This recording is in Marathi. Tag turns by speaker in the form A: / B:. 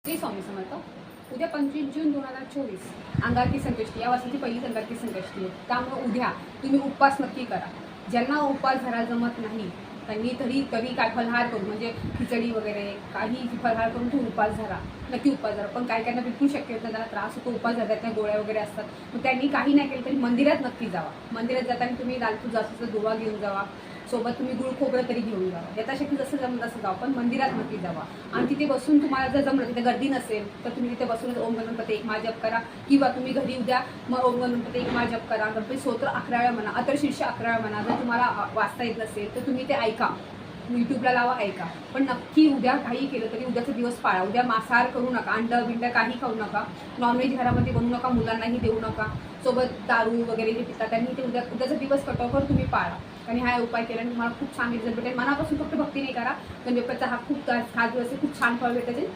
A: श्री स्वामी समर्थ. उद्या 25 जून 2024 अंगारकी संकष्टी, या वर्षाची पहिलीच अंगारकी संकष्टी आहे. त्यामुळे उद्या तुम्ही उपवास नक्की करा. ज्यांना उपवास धरायला जमत नाही त्यांनी तरी काय फलाहार करून, म्हणजे खिचडी वगैरे काही फलाहार करून तुम्ही उपवास धरा, नक्की उपवास धरा. पण काही काहींना बिलकुल शक्य होत नाही, त्यांना त्रास होतो, उपवास धरतात नाही, गोळ्या वगैरे असतात. मग त्यांनी काही नाही केलं तरी मंदिरात नक्की जावा. मंदिरात जाताना तुम्ही दालतू जास्त दुवा घेऊन जावा, सोबत तुम्ही गुळ खोबरं तरी घेऊन जावा. यथाशक्ती जसं जमलं तसं जावं, पण मंदिरात नक्की जावा. आणि तिथे बसून तुम्हाला जर जमलं, तिथे गर्दी नसेल तर तुम्ही तिथे बसूनच ओम गणपती एक माळ जप करा, किंवा तुम्ही घरी उद्या मग ओम गणपती एक माळ जप करा. गणपती स्तोत्र 11 वेळा म्हणा, अथर्वशीर्ष 11 वेळा म्हणा. जर तुम्हाला वाचता येत नसेल तर तुम्ही ते ऐका, यूट्यूबला लावा, ऐका. पण नक्की उद्या काही केलं तरी उद्याचा दिवस पाळा. उद्या मांसाहार करू नका, अंडं बिंड काही खाऊ नका, नॉनव्हेज घरामध्ये बनवू नका, मुलांनाही देऊ नका. सोबत दारू वगैरे जे पितात त्यांनी ते उद्याचा दिवस कटोकट तुम्ही पाळा. आणि हा उपाय केल्याने तुम्हाला खूप छान रिझल्ट भेटेल. मनापासून फक्त भक्ती नाही करा, गणपतीचा हा खूप खास दिवस आहे, खूप छान फळ भेटायचे.